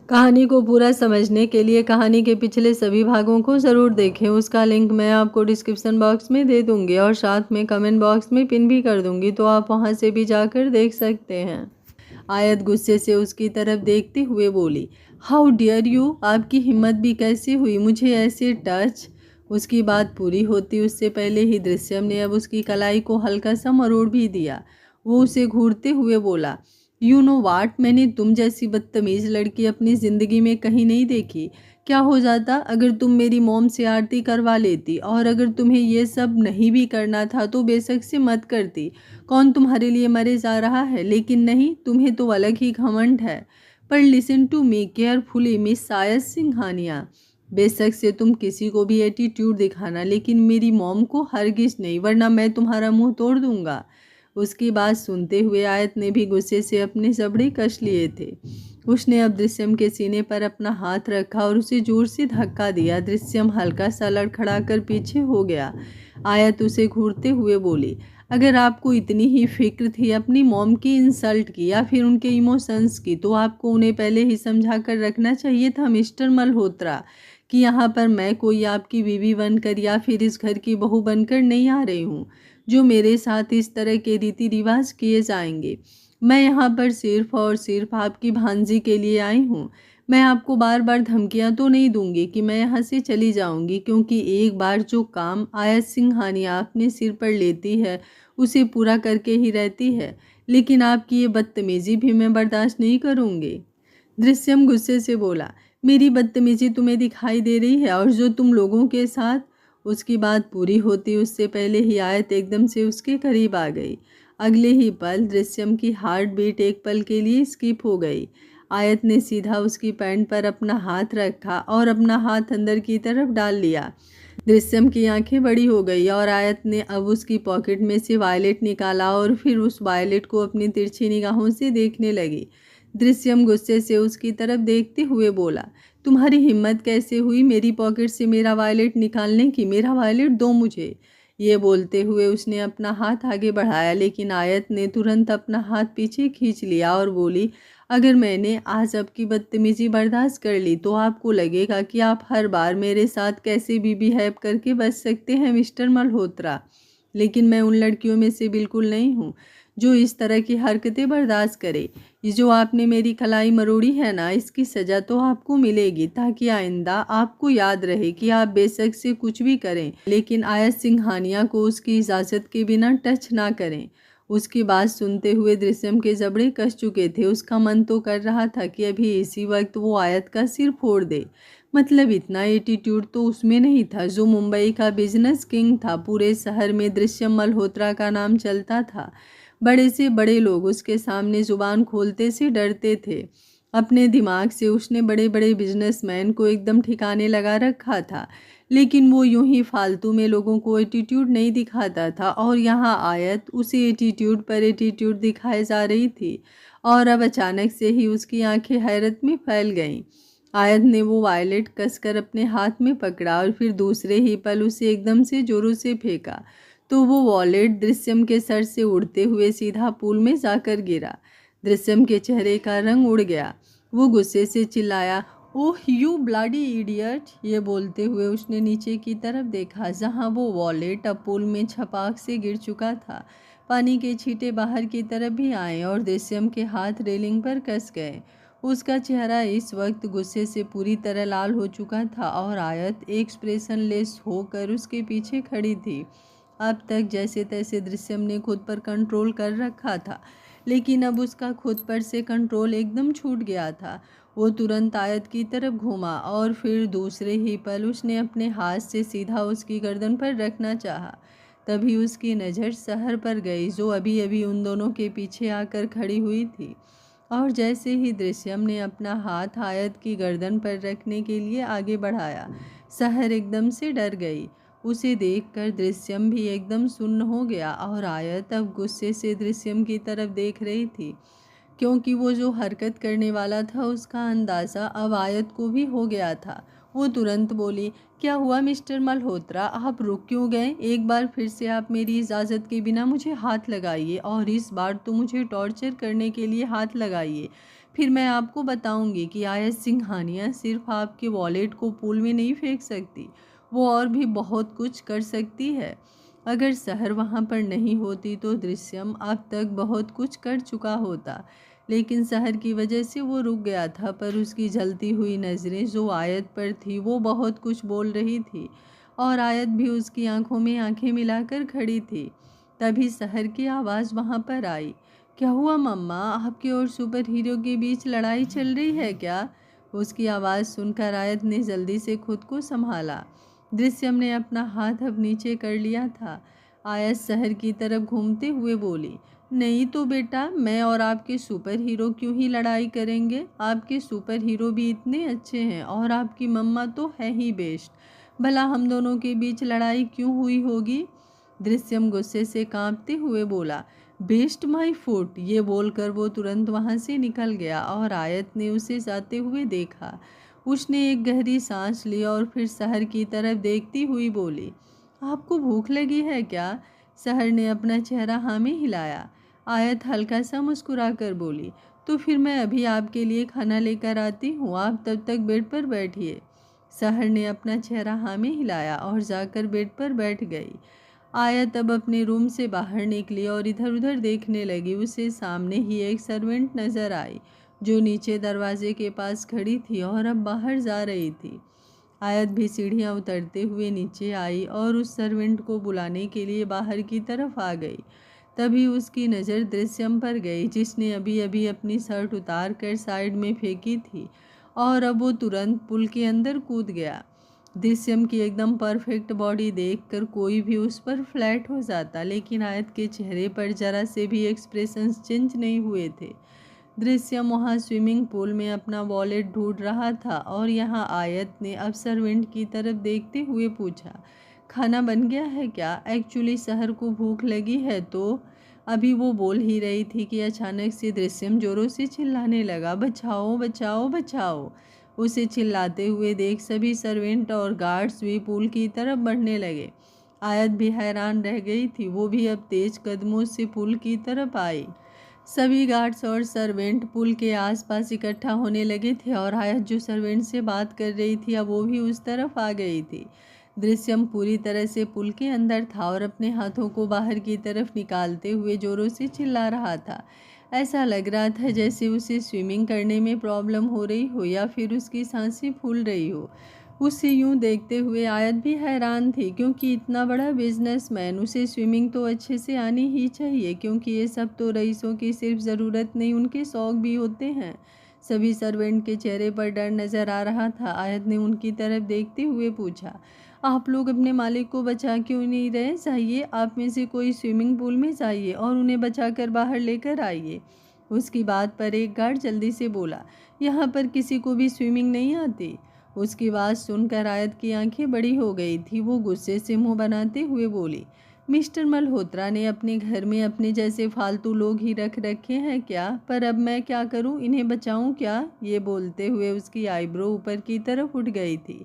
कहानी को पूरा समझने के लिए कहानी के पिछले सभी भागों को ज़रूर देखें। उसका लिंक मैं आपको डिस्क्रिप्शन बॉक्स में दे दूंगी और साथ में कमेंट बॉक्स में पिन भी कर दूंगी, तो आप वहां से भी जाकर देख सकते हैं। आयत गुस्से से उसकी तरफ देखते हुए बोली, हाउ डियर यू, आपकी हिम्मत भी कैसे हुई मुझे ऐसे टच। उसकी बात पूरी होती उससे पहले ही दृश्यम ने अब उसकी कलाई को हल्का सा मरोड़ भी दिया। वो उसे घूरते हुए बोला, यू नो वाट, मैंने तुम जैसी बदतमीज लड़की अपनी ज़िंदगी में कहीं नहीं देखी। क्या हो जाता अगर तुम मेरी मॉम से आरती करवा लेती, और अगर तुम्हें ये सब नहीं भी करना था तो बेशक से मत करती। कौन तुम्हारे लिए मरे जा रहा है, लेकिन नहीं, तुम्हें तो अलग ही घमंड है। पर listen to me carefully miss सायस सिंघानिया, बेशक से तुम किसी को भी एटीट्यूड दिखाना, लेकिन मेरी मॉम को हरगिज नहीं, वरना मैं तुम्हारा मुंह तोड़ दूंगा। उसकी बात सुनते हुए आयत ने भी गुस्से से अपने जबड़े कस लिए थे। उसने अब दृश्यम के सीने पर अपना हाथ रखा और उसे जोर से धक्का दिया। दृश्यम हल्का सा लड़खड़ाकर पीछे हो गया। आयत उसे घूरते हुए बोली, अगर आपको इतनी ही फिक्र थी अपनी मॉम की इंसल्ट की या फिर उनके इमोशंस की, तो आपको उन्हें पहले ही समझा कर रखना चाहिए था मिस्टर मल्होत्रा, कि यहाँ पर मैं कोई आपकी बीवी बनकर या फिर इस घर की बहू बनकर नहीं आ रही हूँ जो मेरे साथ इस तरह के रीति रिवाज किए जाएंगे। मैं यहाँ पर सिर्फ और सिर्फ आपकी भांजी के लिए आई हूँ। मैं आपको बार बार धमकियाँ तो नहीं दूंगी कि मैं यहाँ से चली जाऊंगी, क्योंकि एक बार जो काम आयत सिंघानिया अपने सिर पर लेती है उसे पूरा करके ही रहती है। लेकिन आपकी ये बदतमीजी भी मैं बर्दाश्त नहीं करूँगी। दृश्यम गुस्से से बोला, मेरी बदतमीजी तुम्हें दिखाई दे रही है, और जो तुम लोगों के साथ। उसकी बात पूरी होती उससे पहले ही आयत एकदम से उसके करीब आ गई। अगले ही पल दृश्यम की हार्ट बीट एक पल के लिए स्किप हो गई। आयत ने सीधा उसकी पैंट पर अपना हाथ रखा और अपना हाथ अंदर की तरफ डाल लिया। दृश्यम की आंखें बड़ी हो गई और आयत ने अब उसकी पॉकेट में से वायलेट निकाला और फिर उस वायलेट को अपनी तिरछी निगाहों से देखने लगी। दृश्यम गुस्से से उसकी तरफ देखते हुए बोला, तुम्हारी हिम्मत कैसे हुई मेरी पॉकेट से मेरा वायलेट निकालने की, मेरा वायलेट दो मुझे। ये बोलते हुए उसने अपना हाथ आगे बढ़ाया, लेकिन आयत ने तुरंत अपना हाथ पीछे खींच लिया और बोली, अगर मैंने आज आपकी बदतमीजी बर्दाश्त कर ली तो आपको लगेगा कि आप हर बार मेरे साथ कैसे भी बिहेव करके बच सकते हैं मिस्टर मल्होत्रा। लेकिन मैं उन लड़कियों में से बिल्कुल नहीं हूँ जो इस तरह की हरकतें बर्दाश्त करे। ये जो आपने मेरी कलाई मरोड़ी है ना, इसकी सज़ा तो आपको मिलेगी, ताकि आइंदा आपको याद रहे कि आप बेशक से कुछ भी करें, लेकिन आयत सिंघानिया को उसकी इजाज़त के बिना टच ना करें। उसकी बात सुनते हुए दृश्यम के जबड़े कस चुके थे। उसका मन तो कर रहा था कि अभी इसी वक्त वो आयत का सिर फोड़ दे। मतलब इतना एटीट्यूड तो उसमें नहीं था। जो मुंबई का बिजनेस किंग था, पूरे शहर में दृश्यम मल्होत्रा का नाम चलता था। बड़े से बड़े लोग उसके सामने जुबान खोलते से डरते थे। अपने दिमाग से उसने बड़े बड़े बिजनेसमैन को एकदम ठिकाने लगा रखा था, लेकिन वो यूं ही फालतू में लोगों को एटीट्यूड नहीं दिखाता था। और यहाँ आयत उसी एटीट्यूड पर एटीट्यूड दिखाए जा रही थी, और अब अचानक से ही उसकी आंखें हैरत में फैल गईं। आयत ने वो वायलेट कसकर अपने हाथ में पकड़ा और फिर दूसरे ही पल उसे एकदम से जोरों से फेंका, तो वो वॉलेट दृश्यम के सर से उड़ते हुए सीधा पूल में जाकर गिरा। दृश्यम के चेहरे का रंग उड़ गया। वो गुस्से से चिल्लाया, ओह यू ब्लडी इडियट। ये बोलते हुए उसने नीचे की तरफ देखा, जहां वो वॉलेट अब पूल में छपाक से गिर चुका था। पानी के छींटे बाहर की तरफ भी आए और दृश्यम के हाथ रेलिंग पर कस गए। उसका चेहरा इस वक्त गुस्से से पूरी तरह लाल हो चुका था और आयत एक्सप्रेशन लेस होकर उसके पीछे खड़ी थी। अब तक जैसे तैसे दृश्यम ने खुद पर कंट्रोल कर रखा था, लेकिन अब उसका खुद पर से कंट्रोल एकदम छूट गया था। वो तुरंत आयत की तरफ घूमा और फिर दूसरे ही पल उसने अपने हाथ से सीधा उसकी गर्दन पर रखना चाहा। तभी उसकी नज़र शहर पर गई, जो अभी अभी उन दोनों के पीछे आकर खड़ी हुई थी। और जैसे ही दृश्यम ने अपना हाथ आयत की गर्दन पर रखने के लिए आगे बढ़ाया, शहर एकदम से डर गई। उसे देखकर दृश्यम भी एकदम सुन्न हो गया और आयत अब गुस्से से दृश्यम की तरफ देख रही थी, क्योंकि वो जो हरकत करने वाला था उसका अंदाज़ा अब आयत को भी हो गया था। वो तुरंत बोली, क्या हुआ मिस्टर मल्होत्रा, आप रुक क्यों गए? एक बार फिर से आप मेरी इजाज़त के बिना मुझे हाथ लगाइए, और इस बार तो मुझे टॉर्चर करने के लिए हाथ लगाइए। फिर मैं आपको बताऊंगी कि आयत सिंघानिया सिर्फ आपके वॉलेट को पूल में नहीं फेंक सकती, वो और भी बहुत कुछ कर सकती है। अगर शहर वहाँ पर नहीं होती तो दृश्यम अब तक बहुत कुछ कर चुका होता, लेकिन शहर की वजह से वो रुक गया था। पर उसकी जलती हुई नज़रें जो आयत पर थी वो बहुत कुछ बोल रही थी, और आयत भी उसकी आंखों में आंखें मिलाकर खड़ी थी। तभी शहर की आवाज़ वहाँ पर आई। क्या हुआ मम्मा, आपके और सुपर हीरो के बीच लड़ाई चल रही है क्या? उसकी आवाज़ सुनकर आयत ने जल्दी से खुद को संभाला। दृश्यम ने अपना हाथ अब नीचे कर लिया था। आयत शहर की तरफ घूमते हुए बोली, नहीं तो बेटा, मैं और आपके सुपर हीरो क्यों ही लड़ाई करेंगे? आपके सुपर हीरो भी इतने अच्छे हैं और आपकी मम्मा तो है ही बेस्ट। भला हम दोनों के बीच लड़ाई क्यों हुई होगी? दृश्यम गुस्से से कांपते हुए बोला, बेस्ट माई फुट। ये बोलकर वो तुरंत वहाँ से निकल गया और आयत ने उसे जाते हुए देखा। उसने एक गहरी सांस ली और फिर शहर की तरफ देखती हुई बोली, आपको भूख लगी है क्या? शहर ने अपना चेहरा हाँ में हिलाया। आयत हल्का सा मुस्कुरा कर बोली, तो फिर मैं अभी आपके लिए खाना लेकर आती हूँ, आप तब तक बेड पर बैठिए। शहर ने अपना चेहरा हाँ में हिलाया और जाकर बेड पर बैठ गई। आयत अब अपने रूम से बाहर निकली और इधर उधर देखने लगी। उसे सामने ही एक सर्वेंट नजर आई जो नीचे दरवाजे के पास खड़ी थी और अब बाहर जा रही थी। आयत भी सीढ़ियां उतरते हुए नीचे आई और उस सर्वेंट को बुलाने के लिए बाहर की तरफ आ गई। तभी उसकी नज़र दृश्यम पर गई, जिसने अभी अभी अपनी शर्ट उतार कर साइड में फेंकी थी और अब वो तुरंत पुल के अंदर कूद गया। दृश्यम की एकदम परफेक्ट बॉडी देखकर कोई भी उस पर फ्लैट हो जाता, लेकिन आयत के चेहरे पर जरा से भी एक्सप्रेशंस चेंज नहीं हुए थे। दृश्यम वहाँ स्विमिंग पूल में अपना वॉलेट ढूंढ रहा था और यहाँ आयत ने अब सर्वेंट की तरफ देखते हुए पूछा, खाना बन गया है क्या? एक्चुअली शहर को भूख लगी है। तो अभी वो बोल ही रही थी कि अचानक से दृश्यम जोरों से चिल्लाने लगा, बचाओ बचाओ बचाओ। उसे चिल्लाते हुए देख सभी सर्वेंट और गार्ड्स भी पूल की तरफ बढ़ने लगे। आयत भी हैरान रह गई थी, वो भी अब तेज कदमों से पुल की तरफ आई। सभी गार्ड्स और सर्वेंट पुल के आसपास इकट्ठा होने लगे थे और आयत जो सर्वेंट से बात कर रही थी अब वो भी उस तरफ आ गई थी। दृश्यम पूरी तरह से पुल के अंदर था और अपने हाथों को बाहर की तरफ निकालते हुए जोरों से चिल्ला रहा था। ऐसा लग रहा था जैसे उसे स्विमिंग करने में प्रॉब्लम हो रही हो या फिर उसकी सांसें फूल रही हो। उसे यूं देखते हुए आयत भी हैरान थी, क्योंकि इतना बड़ा बिजनेसमैन, उसे स्विमिंग तो अच्छे से आनी ही चाहिए, क्योंकि ये सब तो रईसों की सिर्फ ज़रूरत नहीं, उनके शौक भी होते हैं। सभी सर्वेंट के चेहरे पर डर नज़र आ रहा था। आयत ने उनकी तरफ देखते हुए पूछा, आप लोग अपने मालिक को बचा क्यों नहीं रहे? जाइए, आप में से कोई स्विमिंग पूल में जाइए और उन्हें बचा कर बाहर लेकर आइए। उसकी बात पर एक गार्ड जल्दी से बोला, यहाँ पर किसी को भी स्विमिंग नहीं आती। उसकी बात सुनकर आयत की आंखें बड़ी हो गई थी। वो गुस्से से मुंह बनाते हुए बोली, मिस्टर मल्होत्रा ने अपने घर में अपने जैसे फालतू लोग ही रख रखे हैं क्या? पर अब मैं क्या करूं, इन्हें बचाऊं क्या? ये बोलते हुए उसकी आईब्रो ऊपर की तरफ उठ गई थी,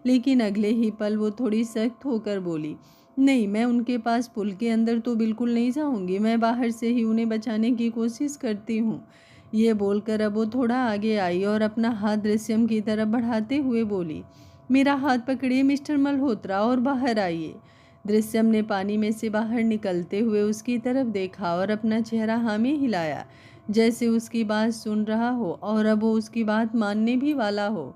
लेकिन अगले ही पल वो थोड़ी सख्त होकर बोली, नहीं, मैं उनके पास पुल के अंदर तो बिल्कुल नहीं जाऊंगी, मैं बाहर से ही उन्हें बचाने की कोशिश करती हूँ। ये बोलकर अब वो थोड़ा आगे आई और अपना हाथ दृश्यम की तरफ बढ़ाते हुए बोली, मेरा हाथ पकड़िए मिस्टर मल्होत्रा और बाहर आइए। दृश्यम ने पानी में से बाहर निकलते हुए उसकी तरफ देखा और अपना चेहरा हाँ में हिलाया, जैसे उसकी बात सुन रहा हो और अब वो उसकी बात मानने भी वाला हो।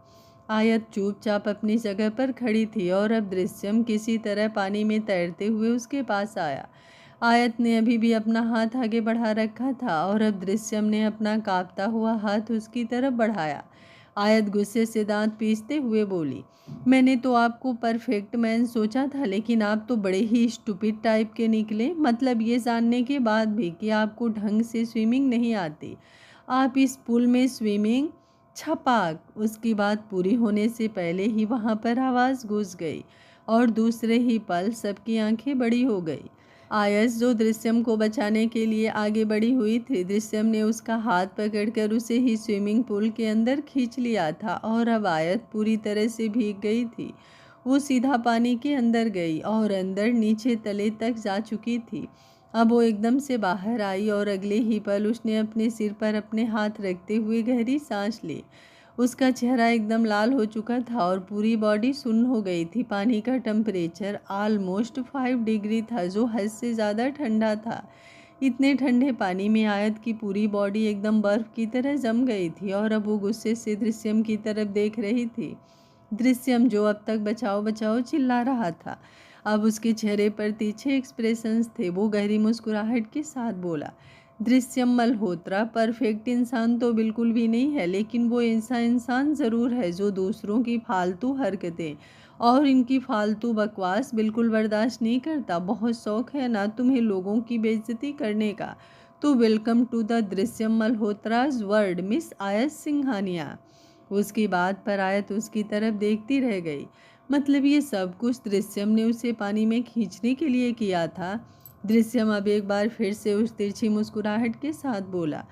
आयत चुपचाप अपनी जगह पर खड़ी थी और अब दृश्यम किसी तरह पानी में तैरते हुए उसके पास आया। आयत ने अभी भी अपना हाथ आगे बढ़ा रखा था और अब दृश्यम ने अपना कांपता हुआ हाथ उसकी तरफ बढ़ाया। आयत गुस्से से दांत पीसते हुए बोली, मैंने तो आपको परफेक्ट मैन सोचा था, लेकिन आप तो बड़े ही स्टूपिड टाइप के निकले। मतलब ये जानने के बाद भी कि आपको ढंग से स्विमिंग नहीं आती, आप इस पूल में स्विमिंग। छपाक। उसकी बात पूरी होने से पहले ही वहां पर आवाज़ घुस गई और दूसरे ही पल सबकी आंखें बड़ी हो गई। आयस जो दृश्यम को बचाने के लिए आगे बढ़ी हुई थी, दृश्यम ने उसका हाथ पकड़कर उसे ही स्विमिंग पूल के अंदर खींच लिया था और अब आयत पूरी तरह से भीग गई थी। वो सीधा पानी के अंदर गई और अंदर नीचे तले तक जा चुकी थी। अब वो एकदम से बाहर आई और अगले ही पल उसने अपने सिर पर अपने हाथ रखते हुए गहरी सांस ली। उसका चेहरा एकदम लाल हो चुका था और पूरी बॉडी सुन्न हो गई थी। पानी का टेम्परेचर ऑलमोस्ट 5 डिग्री था, जो हद से ज़्यादा ठंडा था। इतने ठंडे पानी में आयत की पूरी बॉडी एकदम बर्फ की तरह जम गई थी और अब वो गुस्से से दृश्यम की तरफ देख रही थी। दृश्यम, जो अब तक बचाओ बचाओ चिल्ला रहा था, अब उसके चेहरे पर तीखे एक्सप्रेशंस थे। वो गहरी मुस्कुराहट के साथ बोला, दृश्यम मल्होत्रा परफेक्ट इंसान तो बिल्कुल भी नहीं है, लेकिन वो ऐसा इंसान ज़रूर है जो दूसरों की फालतू हरकतें और इनकी फालतू बकवास बिल्कुल बर्दाश्त नहीं करता। बहुत शौक है ना तुम्हें लोगों की बेइज्जती करने का, तो welcome to the Drishyam Malhotras world, miss Ayat Singhania. उसकी बात पर आयत उसकी तरफ देखती रह गई। मतलब ये सब कुछ दृश्यम ने उसे पानी में खींचने के लिए किया था। दृश्यम अब एक बार फिर से उस तिरछी मुस्कुराहट के साथ बोला,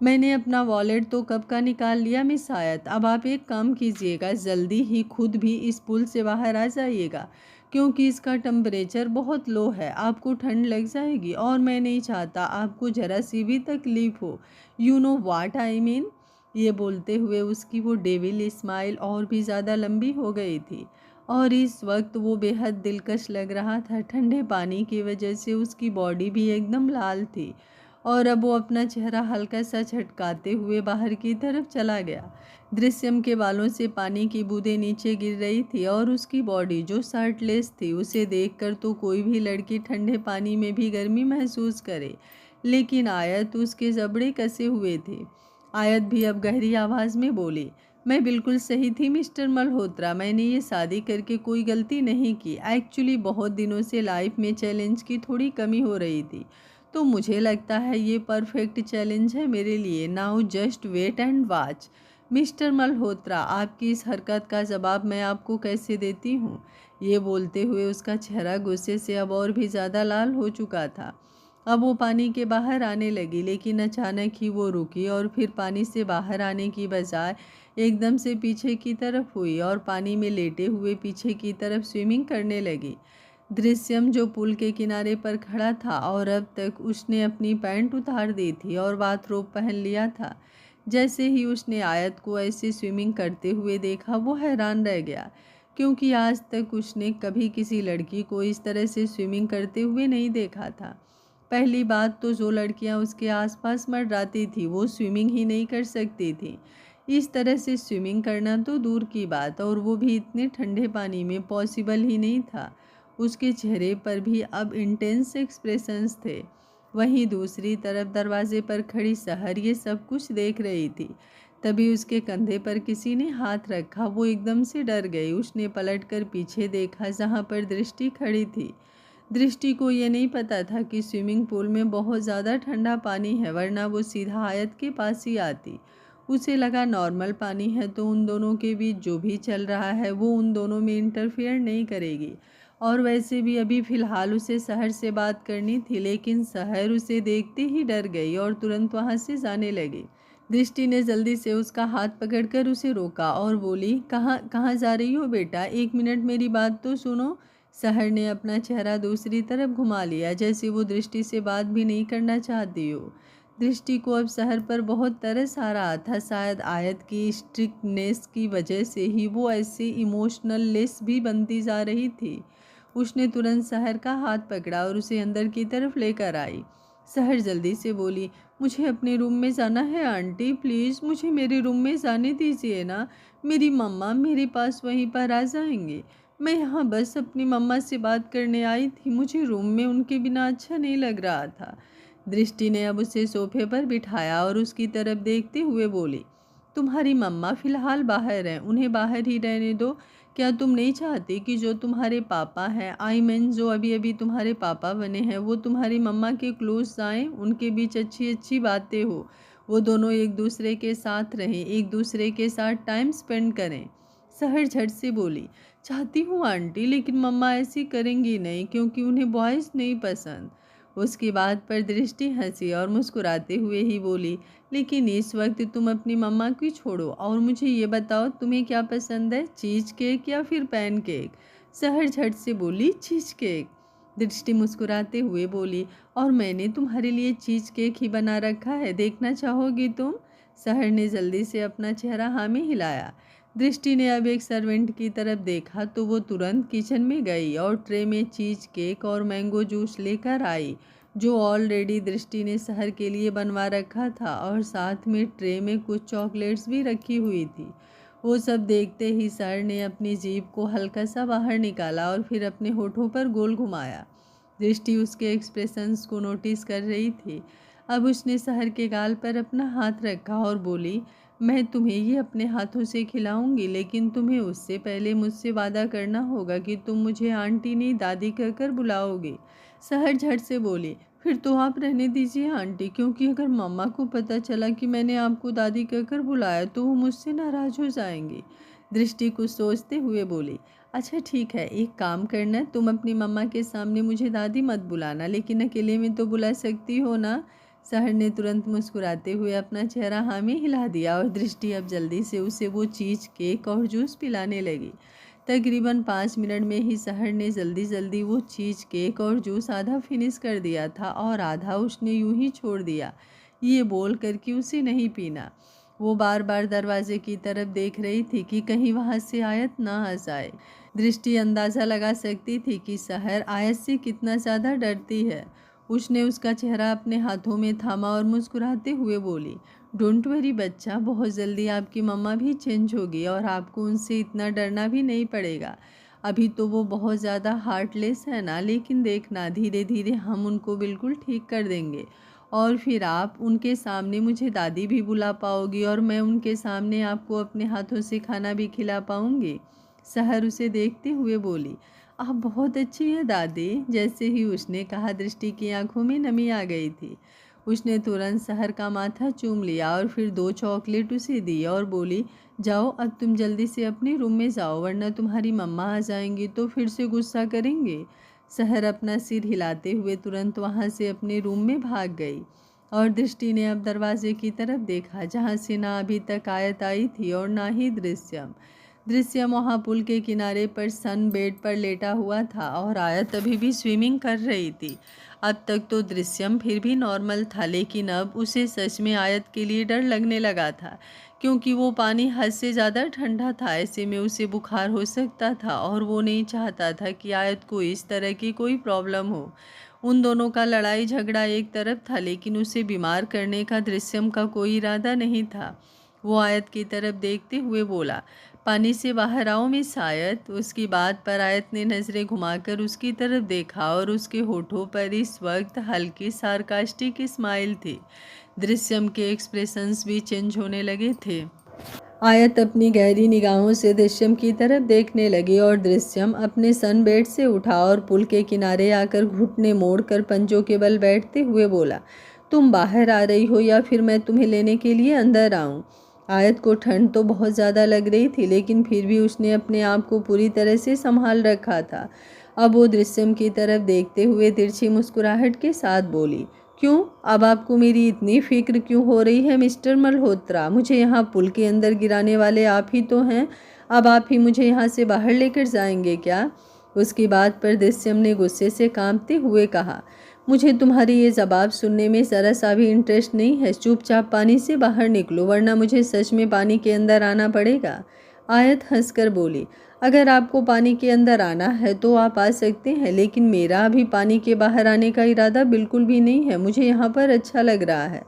मैंने अपना वॉलेट तो कब का निकाल लिया मिस आयत। अब आप एक काम कीजिएगा, जल्दी ही खुद भी इस पुल से बाहर आ जाइएगा, क्योंकि इसका टेम्परेचर बहुत लो है, आपको ठंड लग जाएगी और मैं नहीं चाहता आपको जरा सी भी तकलीफ हो। You know what I mean. ये बोलते हुए उसकी वो डेविल स्माइल और भी ज़्यादा लंबी हो गई थी और इस वक्त वो बेहद दिलकश लग रहा था। ठंडे पानी की वजह से उसकी बॉडी भी एकदम लाल थी और अब वो अपना चेहरा हल्का सा झटकाते हुए बाहर की तरफ चला गया। दृश्यम के बालों से पानी की बूंदें नीचे गिर रही थी और उसकी बॉडी जो शर्टलेस थी, उसे देखकर तो कोई भी लड़की ठंडे पानी में भी गर्मी महसूस करे, लेकिन आयत उसके जबड़े कसे हुए थे। आयत भी अब गहरी आवाज़ में बोली, मैं बिल्कुल सही थी मिस्टर मल्होत्रा, मैंने ये शादी करके कोई गलती नहीं की। एक्चुअली बहुत दिनों से लाइफ में चैलेंज की थोड़ी कमी हो रही थी, तो मुझे लगता है ये परफेक्ट चैलेंज है मेरे लिए। Now just wait and watch. Mister Malhotra, आपकी इस हरकत का जवाब मैं आपको कैसे देती हूँ। ये बोलते हुए उसका चेहरा गुस्से से अब और भी ज़्यादा लाल हो चुका था। अब वो पानी के बाहर आने लगी, लेकिन अचानक ही वो रुकी और फिर पानी से बाहर आने की बजाय एकदम से पीछे की तरफ हुई और पानी में लेटे हुए पीछे की तरफ स्विमिंग करने लगी। दृश्यम, जो पुल के किनारे पर खड़ा था और अब तक उसने अपनी पैंट उतार दी थी और बाथरोब पहन लिया था, जैसे ही उसने आयत को ऐसे स्विमिंग करते हुए देखा, वो हैरान रह गया, क्योंकि आज तक उसने कभी किसी लड़की को इस तरह से स्विमिंग करते हुए नहीं देखा था। पहली बात तो जो लड़कियां उसके आसपास मंडराती थी, वो स्विमिंग ही नहीं कर सकती थी। इस तरह से स्विमिंग करना तो दूर की बात, और वो भी इतने ठंडे पानी में पॉसिबल ही नहीं था। उसके चेहरे पर भी अब इंटेंस एक्सप्रेशंस थे। वहीं दूसरी तरफ दरवाजे पर खड़ी सहर ये सब कुछ देख रही थी। तभी उसके कंधे पर किसी ने हाथ रखा। वो एकदम से डर गई। उसने पलटकर पीछे देखा, जहाँ पर दृष्टि खड़ी थी। दृष्टि को ये नहीं पता था कि स्विमिंग पूल में बहुत ज़्यादा ठंडा पानी है, वरना वो सीधा आयत के पास ही आती। उसे लगा नॉर्मल पानी है तो उन दोनों के बीच जो भी चल रहा है वो उन दोनों में इंटरफेयर नहीं करेगी। और वैसे भी अभी फ़िलहाल उसे शहर से बात करनी थी, लेकिन शहर उसे देखते ही डर गई और तुरंत वहाँ से जाने लगी। दृष्टि ने जल्दी से उसका हाथ पकड़कर उसे रोका और बोली, कहाँ कहाँ जा रही हो बेटा, 1 मिनट मेरी बात तो सुनो। सहर ने अपना चेहरा दूसरी तरफ घुमा लिया, जैसे वो दृष्टि से बात भी नहीं करना चाहती हो। दृष्टि को अब सहर पर बहुत तरस आ रहा था। शायद आयत की स्ट्रिक्टनेस की वजह से ही वो ऐसे इमोशनल लेस भी बनती जा रही थी। उसने तुरंत सहर का हाथ पकड़ा और उसे अंदर की तरफ लेकर आई। सहर जल्दी से बोली, मुझे अपने रूम में जाना है आंटी, प्लीज़ मुझे मेरे रूम में जाने दीजिए ना। मेरी मम्मा मेरे पास वहीं पर आ जाएंगे। मैं यहाँ बस अपनी मम्मा से बात करने आई थी, मुझे रूम में उनके बिना अच्छा नहीं लग रहा था। दृष्टि ने अब उसे सोफे पर बिठाया और उसकी तरफ देखते हुए बोली, तुम्हारी मम्मा फ़िलहाल बाहर हैं, उन्हें बाहर ही रहने दो। क्या तुम नहीं चाहती कि जो तुम्हारे पापा हैं, आई मीन जो अभी अभी तुम्हारे पापा बने हैं, वो तुम्हारी मम्मा के क्लोज जाएं, उनके बीच अच्छी अच्छी बातें हो, वो दोनों एक दूसरे के साथ रहें, एक दूसरे के साथ टाइम स्पेंड करें। सहर झट से बोली, चाहती हूँ आंटी, लेकिन मम्मा ऐसी करेंगी नहीं, क्योंकि उन्हें बॉयज़ नहीं पसंद। उसकी बात पर दृष्टि हंसी और मुस्कुराते हुए ही बोली, लेकिन इस वक्त तुम अपनी मम्मा की छोड़ो और मुझे ये बताओ तुम्हें क्या पसंद है, चीज़ केक या फिर पैन केक। सहर झट से बोली, चीज़ केक। दृष्टि मुस्कुराते हुए बोली, और मैंने तुम्हारे लिए चीज केक ही बना रखा है, देखना चाहोगी तुम? सहर ने जल्दी से अपना चेहरा हाँ में हिलाया। दृष्टि ने अब एक सर्वेंट की तरफ देखा तो वो तुरंत किचन में गई और ट्रे में चीज केक और मैंगो जूस लेकर आई, जो ऑलरेडी दृष्टि ने सहर के लिए बनवा रखा था, और साथ में ट्रे में कुछ चॉकलेट्स भी रखी हुई थी। वो सब देखते ही सर ने अपनी जीभ को हल्का सा बाहर निकाला और फिर अपने होठों पर गोल घुमाया। दृष्टि उसके एक्सप्रेशंस को नोटिस कर रही थी। अब उसने सहर के गाल पर अपना हाथ रखा और बोली, मैं तुम्हें ये अपने हाथों से खिलाऊंगी, लेकिन तुम्हें उससे पहले मुझसे वादा करना होगा कि तुम मुझे आंटी नहीं दादी कहकर बुलाओगे। सहर झट से बोली, फिर तो आप रहने दीजिए आंटी, क्योंकि अगर मम्मा को पता चला कि मैंने आपको दादी कहकर बुलाया तो वो मुझसे नाराज़ हो जाएंगी। दृष्टि कुछ सोचते हुए बोली, अच्छा ठीक है, एक काम करना, तुम अपनी मम्मा के सामने मुझे दादी मत बुलाना, लेकिन अकेले में तो बुला सकती हो ना? सहर ने तुरंत मुस्कुराते हुए अपना चेहरा हाँ में हिला दिया और दृष्टि अब जल्दी से उसे वो चीज़ केक और जूस पिलाने लगी। तकरीबन 5 मिनट में ही सहर ने जल्दी जल्दी वो चीज़ केक और जूस आधा फिनिश कर दिया था और आधा उसने यूं ही छोड़ दिया, ये बोल कर कि उसे नहीं पीना। वो बार बार दरवाजे की तरफ देख रही थी कि कहीं वहाँ से आयत ना आ जाए। दृष्टि अंदाज़ा लगा सकती थी कि सहर आयत से कितना ज़्यादा डरती है। उसने उसका चेहरा अपने हाथों में थामा और मुस्कुराते हुए बोली, डोंट वरी बच्चा, बहुत जल्दी आपकी मम्मा भी चेंज होगी और आपको उनसे इतना डरना भी नहीं पड़ेगा। अभी तो वो बहुत ज़्यादा हार्टलेस है ना, लेकिन देखना धीरे धीरे हम उनको बिल्कुल ठीक कर देंगे और फिर आप उनके सामने मुझे दादी भी बुला पाओगी और मैं उनके सामने आपको अपने हाथों से खाना भी खिला पाऊँगी। सहर उसे देखते हुए बोली, आप बहुत अच्छी हैं दादी। जैसे ही उसने कहा दृष्टि की आंखों में नमी आ गई थी। उसने तुरंत सहर का माथा चूम लिया और फिर 2 चॉकलेट उसे दी और बोली, जाओ अब तुम जल्दी से अपने रूम में जाओ, वरना तुम्हारी मम्मा आ जाएंगी तो फिर से गुस्सा करेंगे। सहर अपना सिर हिलाते हुए तुरंत वहाँ से अपने रूम में भाग गई और दृष्टि ने अब दरवाजे की तरफ देखा, जहाँ से ना अभी तक आयत आई थी और ना ही दृश्यम वहाँ पुल के किनारे पर सन बेड पर लेटा हुआ था और आयत अभी भी स्विमिंग कर रही थी। अब तक तो दृश्यम फिर भी नॉर्मल था, लेकिन अब उसे सच में आयत के लिए डर लगने लगा था, क्योंकि वो पानी हद से ज़्यादा ठंडा था। ऐसे में उसे बुखार हो सकता था और वो नहीं चाहता था कि आयत को इस तरह की कोई प्रॉब्लम हो। उन दोनों का लड़ाई झगड़ा एक तरफ था, लेकिन उसे बीमार करने का दृश्यम का कोई इरादा नहीं था। वो आयत की तरफ देखते हुए बोला, पानी से बाहर आओ मिस आयत। उसकी बात पर आयत ने नज़रें घुमाकर उसकी तरफ देखा और उसके होठों पर इस वक्त हल्की सार्कास्टिक स्माइल थी। दृश्यम के एक्सप्रेशंस भी चेंज होने लगे थे। आयत अपनी गहरी निगाहों से दृश्यम की तरफ देखने लगी और दृश्यम अपने सन बेड से उठा और पुल के किनारे आकर घुटने मोड़कर पंजों के बल बैठते हुए बोला, तुम बाहर आ रही हो या फिर मैं तुम्हें लेने के लिए अंदर आऊं? आयत को ठंड तो बहुत ज़्यादा लग रही थी, लेकिन फिर भी उसने अपने आप को पूरी तरह से संभाल रखा था। अब वो दृश्यम की तरफ देखते हुए तिरछी मुस्कुराहट के साथ बोली, क्यों, अब आपको मेरी इतनी फिक्र क्यों हो रही है मिस्टर मल्होत्रा? मुझे यहाँ पुल के अंदर गिराने वाले आप ही तो हैं। अब आप ही मुझे यहाँ से बाहर लेकर जाएंगे क्या? उसकी बात पर दृश्यम ने गुस्से से कांपते हुए कहा, मुझे तुम्हारी ये जवाब सुनने में ज़रा सा भी इंटरेस्ट नहीं है। चुपचाप पानी से बाहर निकलो, वरना मुझे सच में पानी के अंदर आना पड़ेगा। आयत हंसकर बोली, अगर आपको पानी के अंदर आना है तो आप आ सकते हैं, लेकिन मेरा अभी पानी के बाहर आने का इरादा बिल्कुल भी नहीं है। मुझे यहाँ पर अच्छा लग रहा है।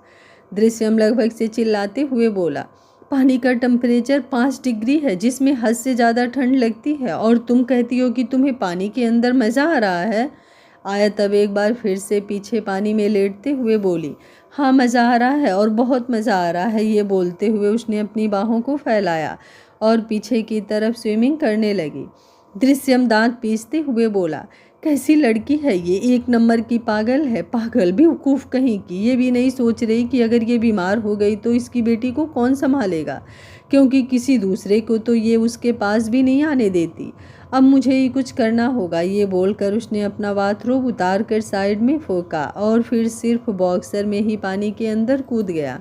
दृश्यम लगभग से चिल्लाते हुए बोला, पानी का टेम्परेचर 5 डिग्री है, जिसमें हद से ज़्यादा ठंड लगती है, और तुम कहती हो कि तुम्हें पानी के अंदर मज़ा आ रहा है। आयत अब एक बार फिर से पीछे पानी में लेटते हुए बोली, हाँ मज़ा आ रहा है और बहुत मज़ा आ रहा है। ये बोलते हुए उसने अपनी बाहों को फैलाया और पीछे की तरफ स्विमिंग करने लगी। दृश्यम दांत पीसते हुए बोला, कैसी लड़की है ये, 1 नंबर की पागल है, पागल बेवकूफ़ कहीं की। ये भी नहीं सोच रही कि अगर ये बीमार हो गई तो इसकी बेटी को कौन संभालेगा, क्योंकि किसी दूसरे को तो ये उसके पास भी नहीं आने देती। अब मुझे ही कुछ करना होगा। ये बोलकर उसने अपना बाथरोब उतार कर साइड में फोका और फिर सिर्फ बॉक्सर में ही पानी के अंदर कूद गया।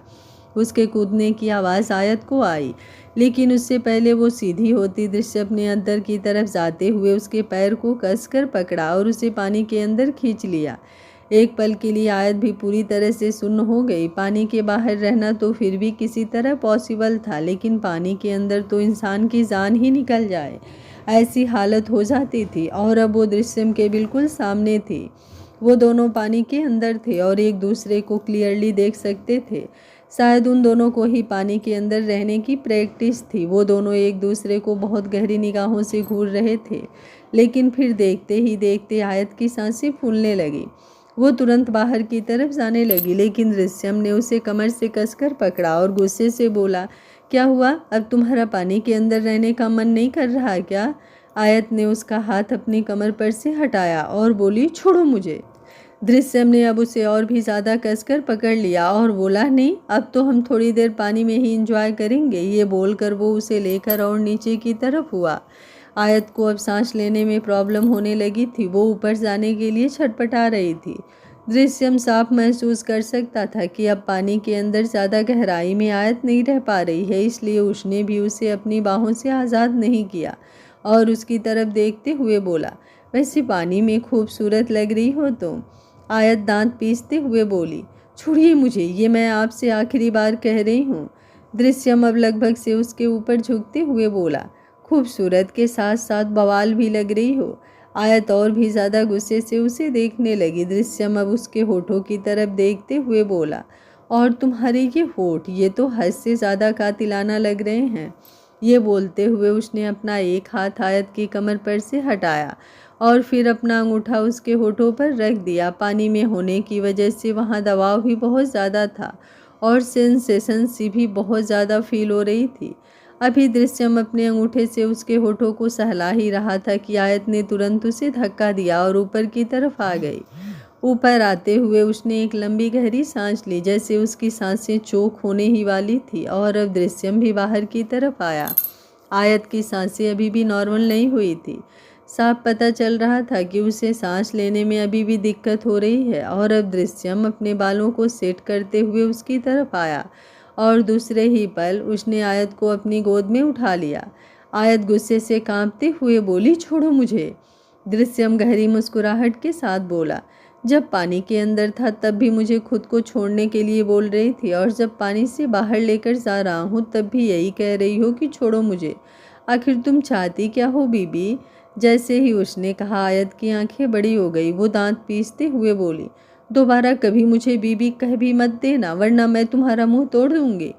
उसके कूदने की आवाज़ आयत को आई। लेकिन उससे पहले वो सीधी होती दृश्यम ने अंदर की तरफ जाते हुए उसके पैर को कसकर पकड़ा और उसे पानी के अंदर खींच लिया। एक पल के लिए आयत भी पूरी तरह से सुन्न हो गई। पानी के बाहर रहना तो फिर भी किसी तरह पॉसिबल था, लेकिन पानी के अंदर तो इंसान की जान ही निकल जाए ऐसी हालत हो जाती थी। और अब वो दृश्यम के बिल्कुल सामने थी। वो दोनों पानी के अंदर थे और एक दूसरे को क्लियरली देख सकते थे। शायद उन दोनों को ही पानी के अंदर रहने की प्रैक्टिस थी। वो दोनों एक दूसरे को बहुत गहरी निगाहों से घूर रहे थे, लेकिन फिर देखते ही देखते आयत की सांसें फूलने लगी। वो तुरंत बाहर की तरफ जाने लगी, लेकिन दृश्यम ने उसे कमर से कसकर पकड़ा और गुस्से से बोला, क्या हुआ? अब तुम्हारा पानी के अंदर रहने का मन नहीं कर रहा क्या? आयत ने उसका हाथ अपनी कमर पर से हटाया और बोली, छोड़ो मुझे। दृश्यम ने अब उसे और भी ज़्यादा कसकर पकड़ लिया और बोला, नहीं, अब तो हम थोड़ी देर पानी में ही इंजॉय करेंगे। ये बोलकर वो उसे लेकर और नीचे की तरफ हुआ। आयत को अब सांस लेने में प्रॉब्लम होने लगी थी। वो ऊपर जाने के लिए छटपटा रही थी। दृश्यम साफ महसूस कर सकता था कि अब पानी के अंदर ज़्यादा गहराई में आयत नहीं रह पा रही है, इसलिए उसने भी उसे अपनी बाहों से आज़ाद नहीं किया और उसकी तरफ देखते हुए बोला, वैसे पानी में खूबसूरत लग रही हो तुम। आयत दांत पीसते हुए बोली, छोड़िए मुझे, ये मैं आपसे आखिरी बार कह रही हूँ। दृश्यम अब लगभग से उसके ऊपर झुकते हुए बोला, खूबसूरत के साथ साथ बवाल भी लग रही हो। आयत और भी ज़्यादा गुस्से से उसे देखने लगी। दृश्यम अब उसके होठों की तरफ देखते हुए बोला, और तुम्हारे ये होठ, ये तो हद से ज़्यादा कातिलाना लग रहे हैं। ये बोलते हुए उसने अपना एक हाथ आयत की कमर पर से हटाया और फिर अपना अंगूठा उसके होठों पर रख दिया। पानी में होने की वजह से वहाँ दबाव भी बहुत ज़्यादा था और सेंसेशन सी भी बहुत ज़्यादा फील हो रही थी। अभी दृश्यम अपने अंगूठे से उसके होठों को सहला ही रहा था कि आयत ने तुरंत उसे धक्का दिया और ऊपर की तरफ आ गई। ऊपर आते हुए उसने एक लंबी गहरी सांस ली, जैसे उसकी सांसें चोक होने ही वाली थी। और अब दृश्यम भी बाहर की तरफ आया। आयत की सांसें अभी भी नॉर्मल नहीं हुई थी। साफ पता चल रहा था कि उसे सांस लेने में अभी भी दिक्कत हो रही है। और अब दृश्यम अपने बालों को सेट करते हुए उसकी तरफ आया और दूसरे ही पल उसने आयत को अपनी गोद में उठा लिया। आयत गुस्से से कांपते हुए बोली, छोड़ो मुझे। दृश्यम गहरी मुस्कुराहट के साथ बोला, जब पानी के अंदर था तब भी मुझे खुद को छोड़ने के लिए बोल रही थी, और जब पानी से बाहर लेकर जा रहा हूँ तब भी यही कह रही हो कि छोड़ो मुझे। आखिर तुम चाहती क्या हो बीबी? जैसे ही उसने कहा, आयत की आंखें बड़ी हो गई। वो दांत पीसते हुए बोली, दोबारा कभी मुझे बीबी कह भी मत देना, वरना मैं तुम्हारा मुंह तोड़ दूंगी।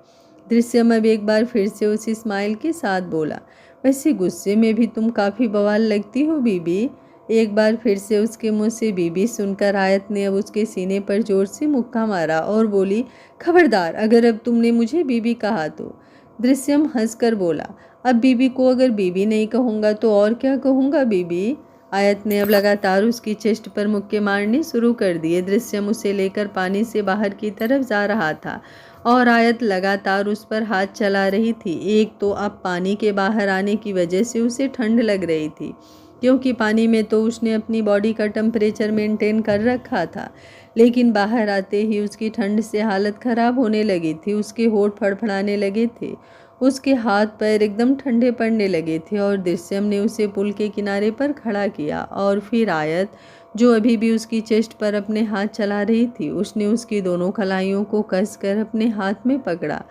दृश्यम अब एक बार फिर से उसी स्माइल के साथ बोला, वैसे गुस्से में भी तुम काफ़ी बवाल लगती हो बीबी। एक बार फिर से उसके मुंह से बीबी सुनकर आयत ने अब उसके सीने पर जोर से मुक्का मारा और बोली, खबरदार, अगर अब तुमने मुझे बीबी कहा तो। दृश्यम हंसकर बोला, अब बीबी को अगर बीबी नहीं कहूँगा तो और क्या कहूँगा बीबी। आयत ने अब लगातार उसकी चेस्ट पर मुक्के मारने शुरू कर दिए। दृश्यम उसे लेकर पानी से बाहर की तरफ जा रहा था और आयत लगातार उस पर हाथ चला रही थी। एक तो अब पानी के बाहर आने की वजह से उसे ठंड लग रही थी, क्योंकि पानी में तो उसने अपनी बॉडी का टेम्परेचर मेंटेन कर रखा था, लेकिन बाहर आते ही उसकी ठंड से हालत ख़राब होने लगी थी। उसके होठ फड़फड़ाने लगे थे, उसके हाथ पैर एकदम ठंडे पड़ने लगे थे। और दृश्यम ने उसे पुल के किनारे पर खड़ा किया और फिर आयत, जो अभी भी उसकी चेस्ट पर अपने हाथ चला रही थी, उसने उसकी दोनों कलाइयों को कसकर अपने हाथ में पकड़ा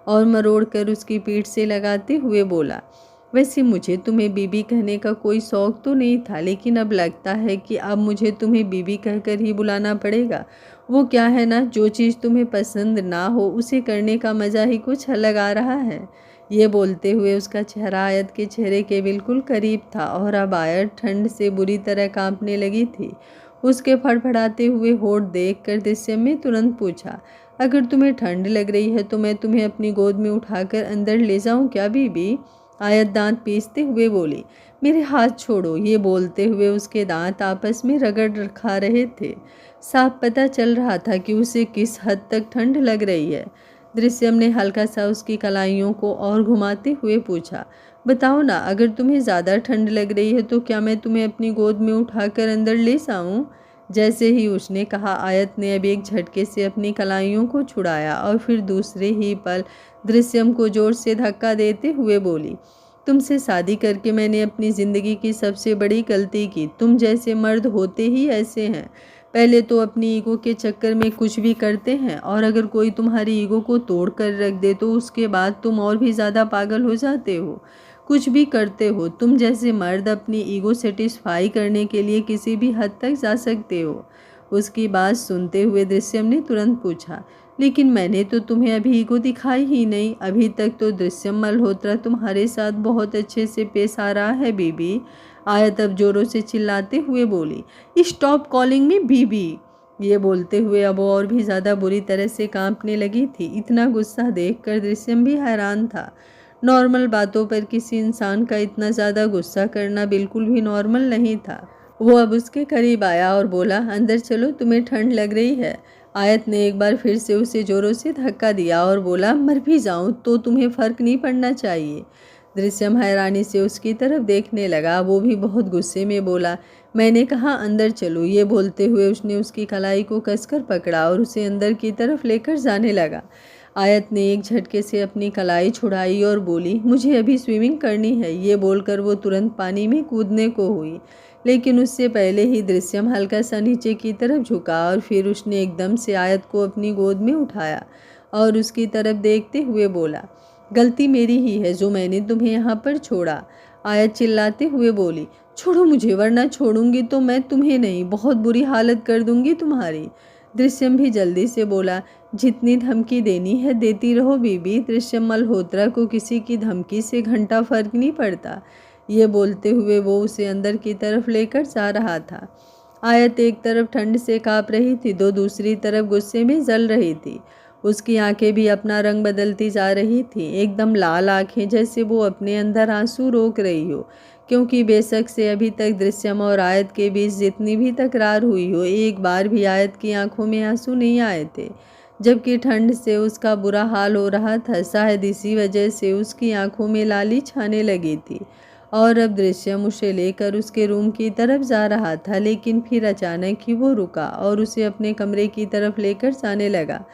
और मरोड़कर उसकी पीठ से लगाते हुए बोला, वैसे मुझे तुम्हें बीबी कहने का कोई शौक तो नहीं था, लेकिन अब लगता है कि अब मुझे तुम्हें बीबी कहकर ही बुलाना पड़ेगा। वो क्या है ना, जो चीज़ तुम्हें पसंद ना हो उसे करने का मज़ा ही कुछ अलग आ रहा है। ये बोलते हुए उसका चेहरा आयत के चेहरे के बिल्कुल करीब था और अब आयत ठंड से बुरी तरह कांपने लगी थी। उसके फड़फड़ाते हुए होठ देखकर दृश्यम ने तुरंत पूछा, अगर तुम्हें ठंड लग रही है तो मैं तुम्हें अपनी गोद में उठाकर अंदर ले जाऊं क्या बीबी? आयत दांत पीसते हुए बोली, मेरे हाथ छोड़ो। ये बोलते हुए उसके दांत आपस में रगड़ खा रहे थे। साफ पता चल रहा था कि उसे किस हद तक ठंड लग रही है। दृश्यम ने हल्का सा उसकी कलाइयों को और घुमाते हुए पूछा, बताओ ना, अगर तुम्हें ज़्यादा ठंड लग रही है तो क्या मैं तुम्हें अपनी गोद में उठाकर अंदर ले जाऊं? जैसे ही उसने कहा, आयत ने अब एक झटके से अपनी कलाइयों को छुड़ाया और फिर दूसरे ही पल दृश्यम को जोर से धक्का देते हुए बोली, तुमसे शादी करके मैंने अपनी ज़िंदगी की सबसे बड़ी गलती की। तुम जैसे मर्द होते ही ऐसे हैं। पहले तो अपनी ईगो के चक्कर में कुछ भी करते हैं और अगर कोई तुम्हारी ईगो को तोड़ कर रख दे तो उसके बाद तुम और भी ज़्यादा पागल हो जाते हो, कुछ भी करते हो। तुम जैसे मर्द अपनी ईगो सेटिस्फाई करने के लिए किसी भी हद तक जा सकते हो। उसकी बात सुनते हुए दृश्यम ने तुरंत पूछा, लेकिन मैंने तो तुम्हें अभी ईगो दिखाई ही नहीं। अभी तक तो दृश्यम मल्होत्रा तुम्हारे साथ बहुत अच्छे से पेश आ रहा है बीबी। आयत अब जोरों से चिल्लाते हुए बोली, स्टॉप कॉलिंग मी बीबी। ये बोलते हुए अब और भी ज़्यादा बुरी तरह से कांपने लगी थी। इतना गुस्सा देखकर दृश्यम भी हैरान था। नॉर्मल बातों पर किसी इंसान का इतना ज़्यादा गुस्सा करना बिल्कुल भी नॉर्मल नहीं था। वो अब उसके करीब आया और बोला, अंदर चलो, तुम्हें ठंड लग रही है। आयत ने एक बार फिर से उसे जोरों से धक्का दिया और बोला, मर भी जाऊं तो तुम्हें फ़र्क नहीं पड़ना चाहिए। दृश्यम हैरानी से उसकी तरफ देखने लगा। वो भी बहुत गुस्से में बोला, मैंने कहा अंदर चलो। ये बोलते हुए उसने उसकी कलाई को कसकर पकड़ा और उसे अंदर की तरफ लेकर जाने लगा। आयत ने एक झटके से अपनी कलाई छुड़ाई और बोली, मुझे अभी स्विमिंग करनी है। ये बोलकर वो तुरंत पानी में कूदने को हुई, लेकिन उससे पहले ही दृश्यम हल्का सा नीचे की तरफ झुका और फिर उसने एकदम से आयत को अपनी गोद में उठाया और उसकी तरफ देखते हुए बोला, गलती मेरी ही है जो मैंने तुम्हें यहाँ पर छोड़ा। आयत चिल्लाते हुए बोली, छोड़ो मुझे, वरना छोड़ूंगी तो मैं तुम्हें नहीं, बहुत बुरी हालत कर दूंगी तुम्हारी। दृश्यम भी जल्दी से बोला, जितनी धमकी देनी है देती रहो बीबी। दृश्यम मल्होत्रा को किसी की धमकी से घंटा फर्क नहीं पड़ता। ये बोलते हुए वो उसे अंदर की तरफ लेकर जा रहा था। आयत एक तरफ ठंड से काँप रही थी तो दूसरी तरफ गुस्से में जल रही थी। उसकी आंखें भी अपना रंग बदलती जा रही थी, एकदम लाल आंखें, जैसे वो अपने अंदर आंसू रोक रही हो। क्योंकि बेशक से अभी तक दृश्यम और आयत के बीच जितनी भी तकरार हुई हो, एक बार भी आयत की आंखों में आंसू नहीं आए थे, जबकि ठंड से उसका बुरा हाल हो रहा था। शायद इसी वजह से उसकी आंखों में लाली छाने लगी थी। और अब दृश्यम उसे लेकर उसके रूम की तरफ जा रहा था, लेकिन फिर अचानक ही वो रुका और उसे अपने कमरे की तरफ लेकर जाने लगा।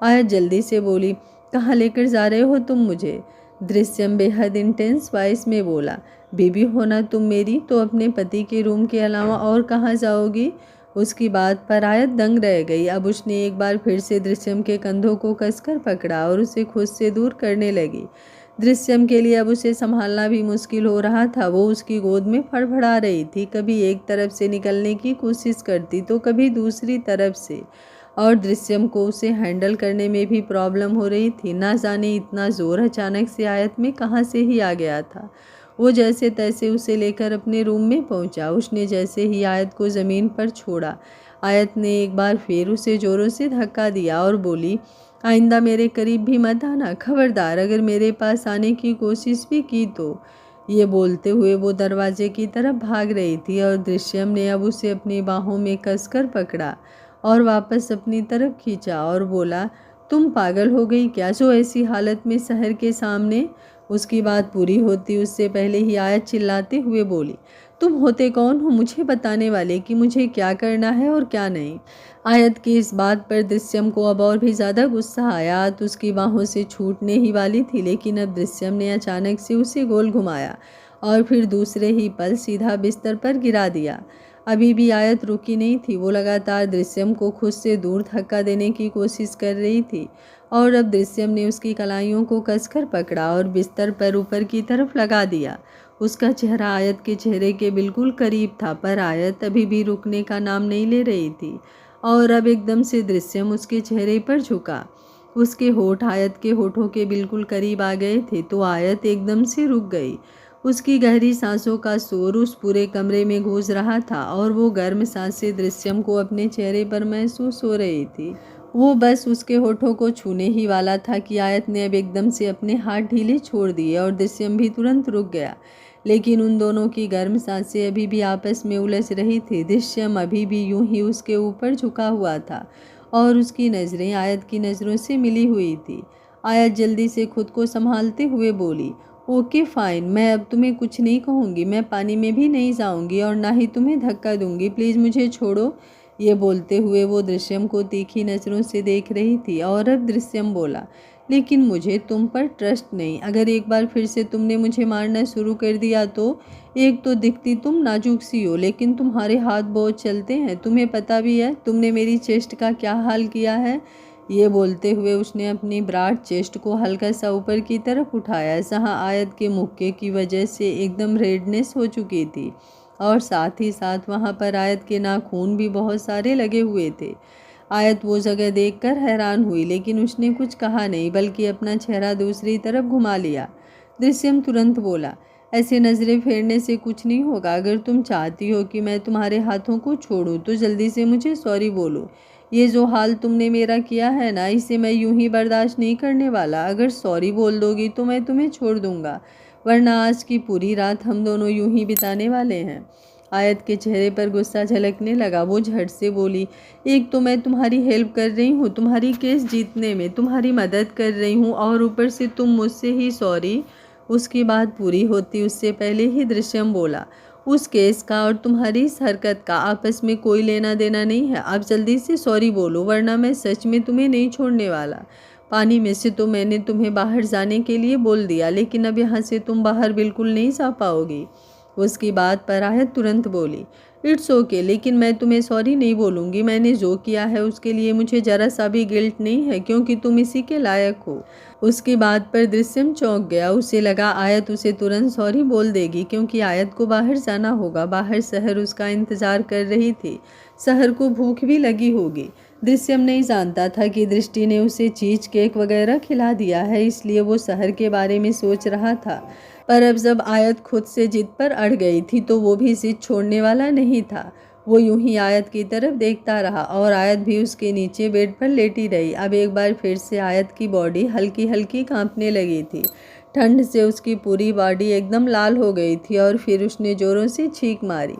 आयत जल्दी से बोली, कहाँ लेकर जा रहे हो तुम मुझे? दृश्यम बेहद इंटेंस वॉइस में बोला, बीबी होना तुम मेरी तो अपने पति के रूम के अलावा और कहाँ जाओगी? उसकी बात पर आयत दंग रह गई। अब उसने एक बार फिर से दृश्यम के कंधों को कसकर पकड़ा और उसे खुद से दूर करने लगी। दृश्यम के लिए अब उसे संभालना भी मुश्किल हो रहा था। वो उसकी गोद में फड़फड़ा रही थी, कभी एक तरफ से निकलने की कोशिश करती तो कभी दूसरी तरफ से, और दृश्यम को उसे हैंडल करने में भी प्रॉब्लम हो रही थी। ना जाने इतना ज़ोर अचानक से आयत में कहाँ से ही आ गया था। वो जैसे तैसे उसे लेकर अपने रूम में पहुंचा। उसने जैसे ही आयत को ज़मीन पर छोड़ा, आयत ने एक बार फिर उसे ज़ोरों से धक्का दिया और बोली, आइंदा मेरे करीब भी मत आना, खबरदार, अगर मेरे पास आने की कोशिश भी की तो। ये बोलते हुए वो दरवाजे की तरफ भाग रही थी और दृश्यम ने अब उसे अपनी बाहों में कसकर पकड़ा और वापस अपनी तरफ खींचा और बोला, तुम पागल हो गई क्या जो ऐसी हालत में शहर के सामने? उसकी बात पूरी होती उससे पहले ही आयत चिल्लाते हुए बोली, तुम होते कौन हो मुझे बताने वाले कि मुझे क्या करना है और क्या नहीं? आयत की इस बात पर दृश्यम को अब और भी ज़्यादा गुस्सा आया तो उसकी बाहों से छूटने ही वाली थी, लेकिन अब दृश्यम ने अचानक से उसे गोल घुमाया और फिर दूसरे ही पल सीधा बिस्तर पर गिरा दिया। अभी भी आयत रुकी नहीं थी। वो लगातार दृश्यम को खुद से दूर धक्का देने की कोशिश कर रही थी और अब दृश्यम ने उसकी कलाइयों को कसकर पकड़ा और बिस्तर पर ऊपर की तरफ लगा दिया। उसका चेहरा आयत के चेहरे के बिल्कुल करीब था, पर आयत अभी भी रुकने का नाम नहीं ले रही थी और अब एकदम से दृश्यम उसके चेहरे पर झुका। उसके होठ आयत के होठों के बिल्कुल करीब आ गए थे तो आयत एकदम से रुक गई। उसकी गहरी सांसों का शोर उस पूरे कमरे में गूंज रहा था और वो गर्म सांसें दृश्यम को अपने चेहरे पर महसूस हो रही थी। वो बस उसके होठों को छूने ही वाला था कि आयत ने अब एकदम से अपने हाथ ढीले छोड़ दिए और दृश्यम भी तुरंत रुक गया। लेकिन उन दोनों की गर्म सांसें अभी भी आपस में उलझ रही थी। दृश्यम अभी भी यूं ही उसके ऊपर झुका हुआ था और उसकी नज़रें आयत की नज़रों से मिली हुई थी। आयत जल्दी से खुद को संभालते हुए बोली, ओके फाइन, मैं अब तुम्हें कुछ नहीं कहूँगी, मैं पानी में भी नहीं जाऊँगी और ना ही तुम्हें धक्का दूँगी, प्लीज़ मुझे छोड़ो। ये बोलते हुए वो दृश्यम को तीखी नज़रों से देख रही थी। और अब दृश्यम बोला, लेकिन मुझे तुम पर ट्रस्ट नहीं। अगर एक बार फिर से तुमने मुझे मारना शुरू कर दिया तो एक तो दिखती तुम नाजुक सी हो, लेकिन तुम्हारे हाथ बहुत चलते हैं। तुम्हें पता भी है तुमने मेरी चेस्ट का क्या हाल किया है। ये बोलते हुए उसने अपनी ब्राड चेस्ट को हल्का सा ऊपर की तरफ उठाया, जहाँ आयत के मुक्के की वजह से एकदम रेडनेस हो चुकी थी और साथ ही साथ वहाँ पर आयत के नाखून भी बहुत सारे लगे हुए थे। आयत वो जगह देखकर हैरान हुई, लेकिन उसने कुछ कहा नहीं, बल्कि अपना चेहरा दूसरी तरफ घुमा लिया। दृश्यम तुरंत बोला, ऐसे नज़रें फेरने से कुछ नहीं होगा। अगर तुम चाहती हो कि मैं तुम्हारे हाथों को छोड़ूं तो जल्दी से मुझे सॉरी बोलो। ये जो हाल तुमने मेरा किया है ना, इसे मैं यूं ही बर्दाश्त नहीं करने वाला। अगर सॉरी बोल दोगी तो मैं तुम्हें छोड़ दूंगा, वरना आज की पूरी रात हम दोनों यूं ही बिताने वाले हैं। आयत के चेहरे पर गुस्सा झलकने लगा। वो झट से बोली, एक तो मैं तुम्हारी हेल्प कर रही हूँ, तुम्हारी केस जीतने में तुम्हारी मदद कर रही हूँ, और ऊपर से तुम मुझसे ही सॉरी। उसकी बात पूरी होती उससे पहले ही दृश्यम बोला, उस केस का और तुम्हारी इस हरकत का आपस में कोई लेना देना नहीं है। आप जल्दी से सॉरी बोलो, वरना मैं सच में तुम्हें नहीं छोड़ने वाला। पानी में से तो मैंने तुम्हें बाहर जाने के लिए बोल दिया, लेकिन अब यहाँ से तुम बाहर बिल्कुल नहीं जा पाओगी। उसकी बात पर आयत तुरंत बोली, इट्स ओके, लेकिन मैं तुम्हें सॉरी नहीं बोलूँगी। मैंने जो किया है उसके लिए मुझे ज़रा सा भी गिल्ट नहीं है, क्योंकि तुम इसी के लायक हो। उसकी बात पर दृश्यम चौंक गया। उसे लगा आयत उसे तुरंत सॉरी बोल देगी, क्योंकि आयत को बाहर जाना होगा। बाहर शहर उसका इंतज़ार कर रही थी। शहर को भूख भी लगी होगी। दृश्यम नहीं जानता था कि दृष्टि ने उसे चीज केक वगैरह खिला दिया है, इसलिए वो शहर के बारे में सोच रहा था। पर अब जब आयत खुद से जिद पर अड़ गई थी तो वो भी जिद छोड़ने वाला नहीं था। वो यूं ही आयत की तरफ देखता रहा और आयत भी उसके नीचे बेड पर लेटी रही। अब एक बार फिर से आयत की बॉडी हल्की हल्की कांपने लगी थी। ठंड से उसकी पूरी बॉडी एकदम लाल हो गई थी और फिर उसने जोरों से छींक मारी।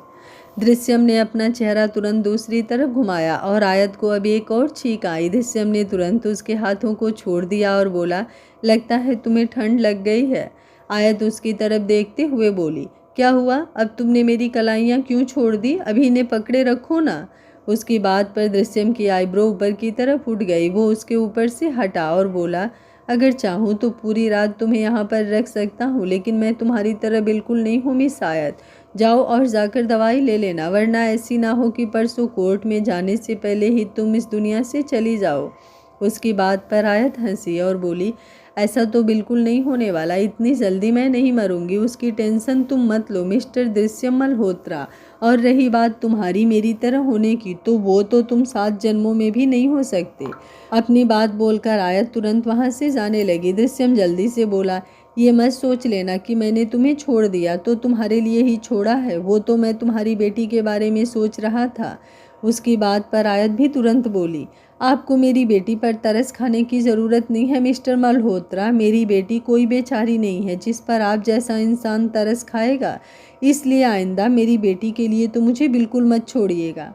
दृश्यम ने अपना चेहरा तुरंत दूसरी तरफ घुमाया और आयत को अब एक और छींक आई। दृश्यम ने तुरंत उसके हाथों को छोड़ दिया और बोला, लगता है तुम्हें ठंड लग गई है। आयत उसकी तरफ देखते हुए बोली, क्या हुआ, अब तुमने मेरी कलाइयाँ क्यों छोड़ दी? अभी इन्हें पकड़े रखो ना। उसकी बात पर दृश्यम की आईब्रो ऊपर की तरफ उठ गई। वो उसके ऊपर से हटा और बोला, अगर चाहूँ तो पूरी रात तुम्हें यहाँ पर रख सकता हूँ, लेकिन मैं तुम्हारी तरह बिल्कुल नहीं हूँ मिस आयत। जाओ और जाकर दवाई ले लेना, वरना ऐसी ना हो कि परसों कोर्ट में जाने से पहले ही तुम इस दुनिया से चली जाओ। उसकी बात पर आयत हंसी और बोली, ऐसा तो बिल्कुल नहीं होने वाला, इतनी जल्दी मैं नहीं मरूंगी, उसकी टेंशन तुम मत लो मिस्टर दृश्यम मल्होत्रा। और रही बात तुम्हारी मेरी तरह होने की, तो वो तो तुम 7 जन्मों में भी नहीं हो सकते। अपनी बात बोलकर आयत तुरंत वहाँ से जाने लगी। दृश्यम जल्दी से बोला, ये मत सोच लेना कि मैंने तुम्हें छोड़ दिया तो तुम्हारे लिए ही छोड़ा है, वो तो मैं तुम्हारी बेटी के बारे में सोच रहा था। उसकी बात पर आयत भी तुरंत बोली, आपको मेरी बेटी पर तरस खाने की ज़रूरत नहीं है मिस्टर मल्होत्रा। मेरी बेटी कोई बेचारी नहीं है जिस पर आप जैसा इंसान तरस खाएगा, इसलिए आइंदा मेरी बेटी के लिए तो मुझे बिल्कुल मत छोड़िएगा।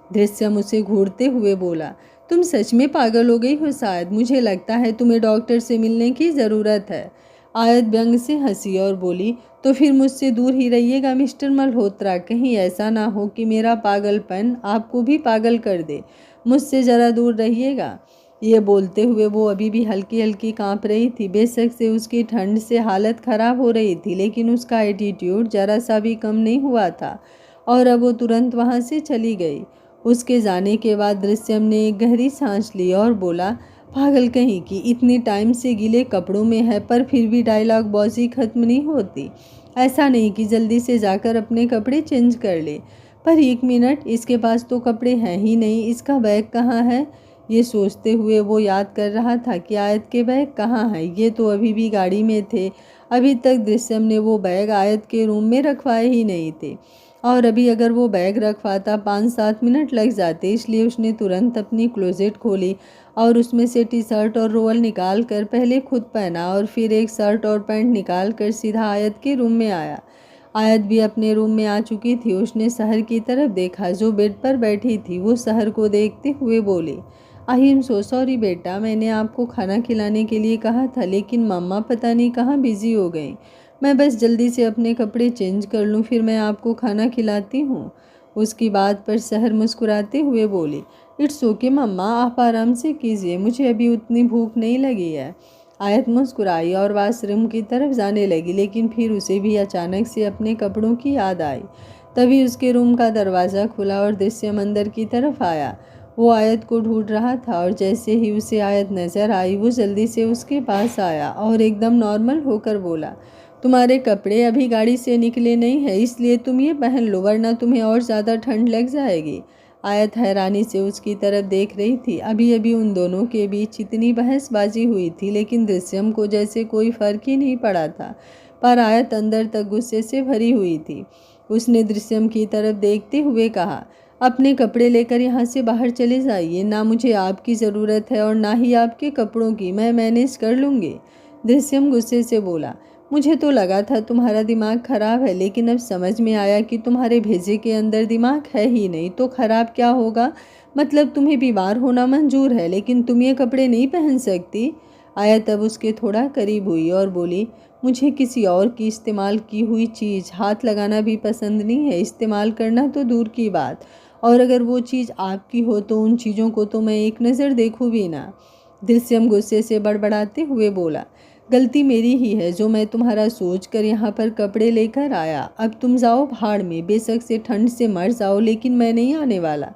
दृश्यम उसे घूरते हुए बोला, तुम सच में पागल हो गई हो शायद, मुझे लगता है तुम्हें डॉक्टर से मिलने की ज़रूरत है। आयत व्यंग से हंसी और बोली, तो फिर मुझसे दूर ही रहिएगा मिस्टर मल्होत्रा, कहीं ऐसा ना हो कि मेरा पागलपन आपको भी पागल कर दे। मुझसे ज़रा दूर रहिएगा। ये बोलते हुए वो अभी भी हल्की हल्की कांप रही थी। बेशक से उसकी ठंड से हालत ख़राब हो रही थी, लेकिन उसका एटीट्यूड ज़रा सा भी कम नहीं हुआ था और अब वो तुरंत वहाँ से चली गई। उसके जाने के बाद दृश्यम ने एक गहरी सांस ली और बोला, पागल कहीं की, इतनी टाइम से गीले कपड़ों में है पर फिर भी डायलॉग बाजी खत्म नहीं होती। ऐसा नहीं कि जल्दी से जाकर अपने कपड़े चेंज कर ले। पर 1 मिनट, इसके पास तो कपड़े हैं ही नहीं, इसका बैग कहाँ है? ये सोचते हुए वो याद कर रहा था कि आयत के बैग कहाँ हैं। ये तो अभी भी गाड़ी में थे। अभी तक दृश्यम ने वो बैग आयत के रूम में रखवाए ही नहीं थे और अभी अगर वो बैग रखवाता 5-7 मिनट लग जाते। इसलिए उसने तुरंत अपनी क्लोजेट खोली और उसमें से टी शर्ट और रोअल निकाल कर पहले खुद पहना और फिर एक शर्ट और पैंट निकाल कर सीधा आयत के रूम में आया। आयत भी अपने रूम में आ चुकी थी। उसने शहर की तरफ देखा जो बेड पर बैठी थी। वो शहर को देखते हुए बोली, आई एम सो सॉरी बेटा, मैंने आपको खाना खिलाने के लिए कहा था, लेकिन मम्मा पता नहीं कहाँ बिजी हो गई। मैं बस जल्दी से अपने कपड़े चेंज कर लूँ, फिर मैं आपको खाना खिलाती हूँ। उसकी बात पर सहर मुस्कुराते हुए बोली, इट्स ओके मम्मा, आप आराम से कीजिए, मुझे अभी उतनी भूख नहीं लगी है। आयत मुस्कुराई और वाशरूम की तरफ जाने लगी, लेकिन फिर उसे भी अचानक से अपने कपड़ों की याद आई। तभी उसके रूम का दरवाज़ा खुला और दृश्यम अंदर की तरफ आया। वो आयत को ढूंढ रहा था और जैसे ही उसे आयत नज़र आई वो जल्दी से उसके पास आया और एकदम नॉर्मल होकर बोला, तुम्हारे कपड़े अभी गाड़ी से निकले नहीं हैं, इसलिए तुम ये पहन लो, वरना तुम्हें और ज़्यादा ठंड लग जाएगी। आयत हैरानी से उसकी तरफ देख रही थी। अभी अभी उन दोनों के बीच इतनी बहसबाजी हुई थी, लेकिन दृश्यम को जैसे कोई फ़र्क ही नहीं पड़ा था। पर आयत अंदर तक गुस्से से भरी हुई थी। उसने दृश्यम की तरफ देखते हुए कहा, अपने कपड़े लेकर यहाँ से बाहर चले जाइए, ना मुझे आपकी ज़रूरत है और ना ही आपके कपड़ों की, मैं मैनेज कर लूँगी। दृश्यम गुस्से से बोला, मुझे तो लगा था तुम्हारा दिमाग खराब है, लेकिन अब समझ में आया कि तुम्हारे भेजे के अंदर दिमाग है ही नहीं, तो खराब क्या होगा। मतलब तुम्हें बीमार होना मंजूर है, लेकिन तुम ये कपड़े नहीं पहन सकती। आया तब उसके थोड़ा करीब हुई और बोली, मुझे किसी और की इस्तेमाल की हुई चीज़ हाथ लगाना भी पसंद नहीं है, इस्तेमाल करना तो दूर की बात, और अगर वो चीज़ आपकी हो तो उन चीज़ों को तो मैं एक नज़र देखूँ भी ना। दृश्यम गुस्से से बड़बड़ाते हुए बोला, गलती मेरी ही है जो मैं तुम्हारा सोच कर यहाँ पर कपड़े लेकर आया। अब तुम जाओ भाड़ में, बेशक से ठंड से मर जाओ, लेकिन मैं नहीं आने वाला।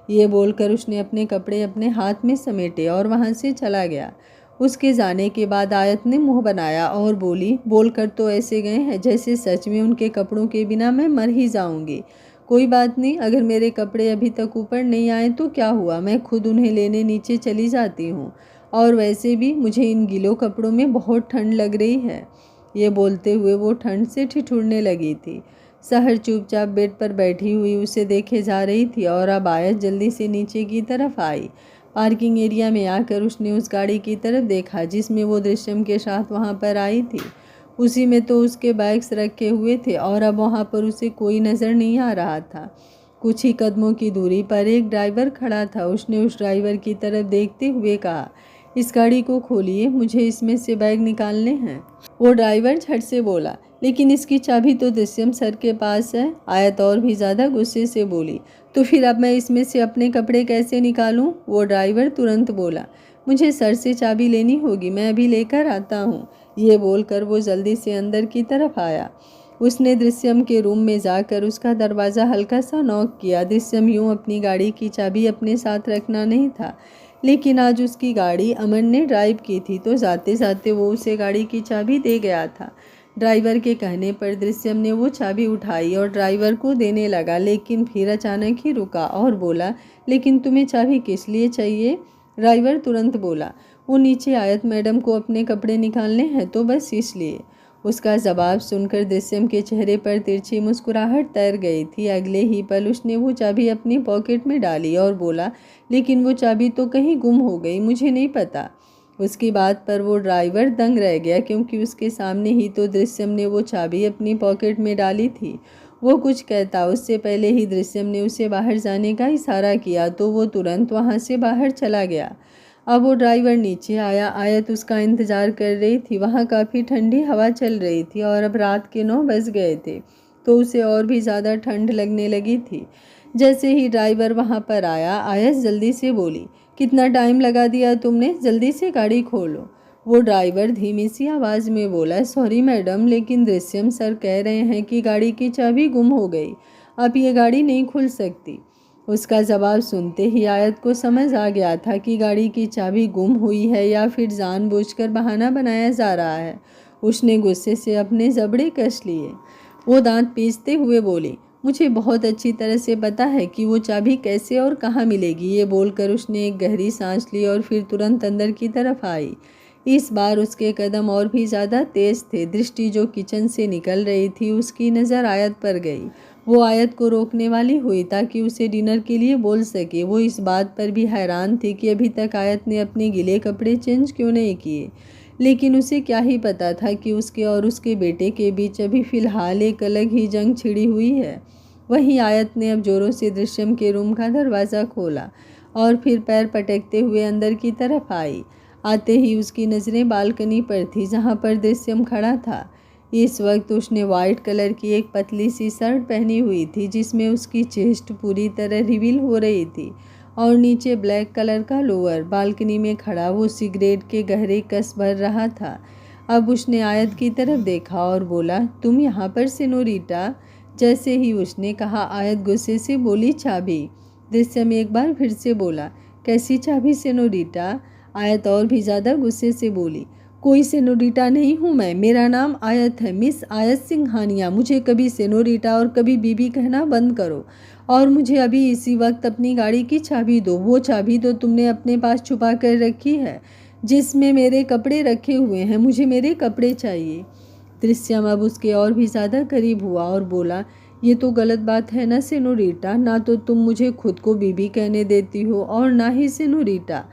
ये बोलकर उसने अपने कपड़े अपने हाथ में समेटे और वहाँ से चला गया। उसके जाने के बाद आयत ने मुंह बनाया और बोली, बोलकर तो ऐसे गए हैं जैसे सच में उनके कपड़ों के बिना मैं मर ही जाऊंगी। कोई बात नहीं, अगर मेरे कपड़े अभी तक ऊपर नहीं आए तो क्या हुआ, मैं खुद उन्हें लेने नीचे चली जाती हूँ, और वैसे भी मुझे इन गीलों कपड़ों में बहुत ठंड लग रही है। ये बोलते हुए वो ठंड से ठिठुरने लगी थी। सहर चुपचाप बेड पर बैठी हुई उसे देखे जा रही थी और अब आयत जल्दी से नीचे की तरफ आई। पार्किंग एरिया में आकर उसने उस गाड़ी की तरफ देखा जिसमें वो दृश्यम के साथ वहाँ पर आई थी। उसी में तो उसके बैग्स रखे हुए थे और अब वहाँ पर उसे कोई नज़र नहीं आ रहा था। कुछ ही कदमों की दूरी पर एक ड्राइवर खड़ा था। उसने उस ड्राइवर की तरफ देखते हुए कहा, इस गाड़ी को खोलिए, मुझे इसमें से बैग निकालने हैं। वो ड्राइवर झट से बोला, लेकिन इसकी चाबी तो दृश्यम सर के पास है। आयत और भी ज़्यादा गुस्से से बोली, तो फिर अब मैं इसमें से अपने कपड़े कैसे निकालूं? वो ड्राइवर तुरंत बोला, मुझे सर से चाबी लेनी होगी, मैं अभी लेकर आता हूँ। ये बोलकर वो जल्दी से अंदर की तरफ आया। उसने दृश्यम के रूम में जाकर उसका दरवाज़ा हल्का सा नॉक किया। दृश्यम यूँ अपनी गाड़ी की चाबी अपने साथ रखना नहीं था, लेकिन आज उसकी गाड़ी अमन ने ड्राइव की थी, तो जाते जाते वो उसे गाड़ी की चाबी दे गया था। ड्राइवर के कहने पर दृश्यम ने वो चाबी उठाई और ड्राइवर को देने लगा, लेकिन फिर अचानक ही रुका और बोला, लेकिन तुम्हें चाबी किस लिए चाहिए? ड्राइवर तुरंत बोला, वो नीचे आयत मैडम को अपने कपड़े निकालने हैं, तो बस इसलिए। उसका जवाब सुनकर दृश्यम के चेहरे पर तिरछी मुस्कुराहट तैर गई थी। अगले ही पल उसने वो चाबी अपनी पॉकेट में डाली और बोला, लेकिन वो चाबी तो कहीं गुम हो गई, मुझे नहीं पता। उसकी बात पर वो ड्राइवर दंग रह गया, क्योंकि उसके सामने ही तो दृश्यम ने वो चाबी अपनी पॉकेट में डाली थी। वो कुछ कहता उससे पहले ही दृश्यम ने उसे बाहर जाने का इशारा किया, तो वो तुरंत वहाँ से बाहर चला गया। अब वो ड्राइवर नीचे आया। आयत उसका इंतज़ार कर रही थी। वहाँ काफ़ी ठंडी हवा चल रही थी और अब रात के 9 बज गए थे, तो उसे और भी ज़्यादा ठंड लगने लगी थी। जैसे ही ड्राइवर वहाँ पर आया, आयत जल्दी से बोली, कितना टाइम लगा दिया तुमने, जल्दी से गाड़ी खोलो। वो ड्राइवर धीमी सी आवाज़ में बोला, सॉरी मैडम, लेकिन दृश्यम सर कह रहे हैं कि गाड़ी की चाबी गुम हो गई, अब ये गाड़ी नहीं खुल सकती। उसका जवाब सुनते ही आयत को समझ आ गया था कि गाड़ी की चाबी गुम हुई है या फिर जानबूझकर बहाना बनाया जा रहा है। उसने गुस्से से अपने जबड़े कस लिए। वो दांत पीसते हुए बोली, मुझे बहुत अच्छी तरह से पता है कि वो चाबी कैसे और कहाँ मिलेगी। ये बोलकर उसने एक गहरी सांस ली और फिर तुरंत अंदर की तरफ आई। इस बार उसके कदम और भी ज़्यादा तेज थे। दृष्टि जो किचन से निकल रही थी उसकी नज़र आयत पर गई। वो आयत को रोकने वाली हुई ताकि उसे डिनर के लिए बोल सके। वो इस बात पर भी हैरान थी कि अभी तक आयत ने अपने गीले कपड़े चेंज क्यों नहीं किए, लेकिन उसे क्या ही पता था कि उसके और उसके बेटे के बीच अभी फ़िलहाल एक अलग ही जंग छिड़ी हुई है। वहीं आयत ने अब जोरों से दृश्यम के रूम का दरवाज़ा खोला और फिर पैर पटकते हुए अंदर की तरफ आई। आते ही उसकी नज़रें बालकनी पर थी जहाँ पर दृश्यम खड़ा था। इस वक्त उसने वाइट कलर की एक पतली सी शर्ट पहनी हुई थी जिसमें उसकी चेस्ट पूरी तरह रिवील हो रही थी और नीचे ब्लैक कलर का लोअर। बालकनी में खड़ा वो सिगरेट के गहरे कस भर रहा था। अब उसने आयत की तरफ देखा और बोला, तुम यहाँ पर सेनोरिटा? जैसे ही उसने कहा, आयत गुस्से से बोली, चाबी। दृश्यम एक बार फिर से बोला, कैसी चाबी सेनोरिटा? आयत और भी ज़्यादा गुस्से से बोली, कोई सेनोरिटा नहीं हूँ मैं, मेरा नाम आयत है, मिस आयत सिंघानिया। मुझे कभी सेनोरिटा और कभी बीबी कहना बंद करो और मुझे अभी इसी वक्त अपनी गाड़ी की चाबी दो, वो चाबी तो तुमने अपने पास छुपा कर रखी है जिसमें मेरे कपड़े रखे हुए हैं। मुझे मेरे कपड़े चाहिए। दृश्यम अब उसके और भी ज़्यादा करीब हुआ और बोला, ये तो गलत बात है ना सेनोरिटा, ना तो तुम मुझे खुद को बीबी कहने देती हो और ना ही सेनोरिटा।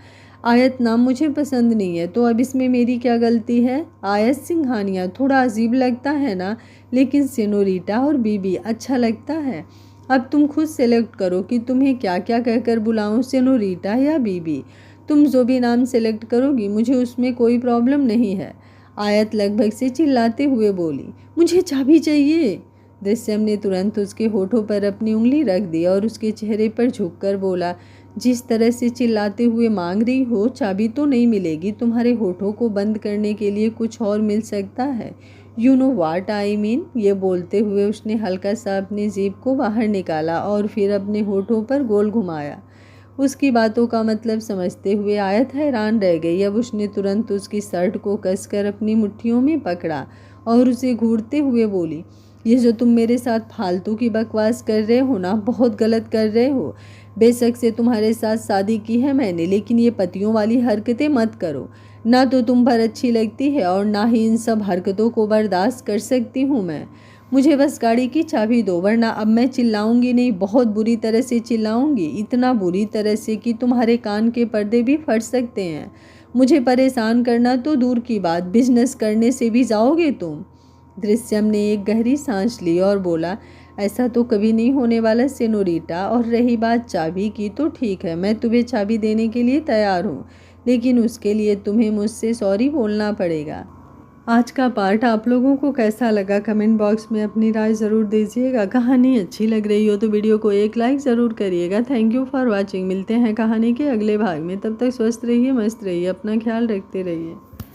आयत नाम मुझे पसंद नहीं है, तो अब इसमें मेरी क्या गलती है? आयत सिंघानिया थोड़ा अजीब लगता है ना, लेकिन सेनोरिटा और बीबी अच्छा लगता है। अब तुम खुद सेलेक्ट करो कि तुम्हें क्या क्या कहकर बुलाऊं, सेनोरिटा या बीबी। तुम जो भी नाम सेलेक्ट करोगी मुझे उसमें कोई प्रॉब्लम नहीं है। आयत लगभग से चिल्लाते हुए बोली, मुझे चाबी चाहिए। दृश्यम ने तुरंत उसके होठों पर अपनी उंगली रख दी और उसके चेहरे पर झुककर बोला, जिस तरह से चिल्लाते हुए मांग रही हो, चाबी तो नहीं मिलेगी। तुम्हारे होठों को बंद करने के लिए कुछ और मिल सकता है। You know what I mean. ये बोलते हुए उसने हल्का सा अपनी जीभ को बाहर निकाला और फिर अपने होठों पर गोल घुमाया। उसकी बातों का मतलब समझते हुए आयत हैरान रह गई। अब उसने तुरंत उसकी शर्ट को कसकर अपनी मुट्ठियों में पकड़ा और उसे घूरते हुए बोली, ये जो तुम मेरे साथ फालतू की बकवास कर रहे हो ना, बहुत गलत कर रहे हो। बेशक से तुम्हारे साथ शादी की है मैंने, लेकिन ये पतियों वाली हरकतें मत करो। ना तो तुम पर अच्छी लगती है और ना ही इन सब हरकतों को बर्दाश्त कर सकती हूँ मैं। मुझे बस गाड़ी की चाबी दो, वरना अब मैं चिल्लाऊंगी नहीं, बहुत बुरी तरह से चिल्लाऊंगी, इतना बुरी तरह से कि तुम्हारे कान के पर्दे भी फट सकते हैं। मुझे परेशान करना तो दूर की बात, बिजनेस करने से भी जाओगे तुम। दृश्यम ने एक गहरी सांस ली और बोला, ऐसा तो कभी नहीं होने वाला सेनोरिटा, और रही बात चाबी की तो ठीक है, मैं तुम्हें चाबी देने के लिए तैयार हूँ, लेकिन उसके लिए तुम्हें मुझसे सॉरी बोलना पड़ेगा। आज का पार्ट आप लोगों को कैसा लगा कमेंट बॉक्स में अपनी राय ज़रूर दीजिएगा। कहानी अच्छी लग रही हो तो वीडियो को एक लाइक ज़रूर करिएगा। Thank you for watching. मिलते हैं कहानी के अगले भाग में, तब तक स्वस्थ रहिए, मस्त रहिए, अपना ख्याल रखते रहिए।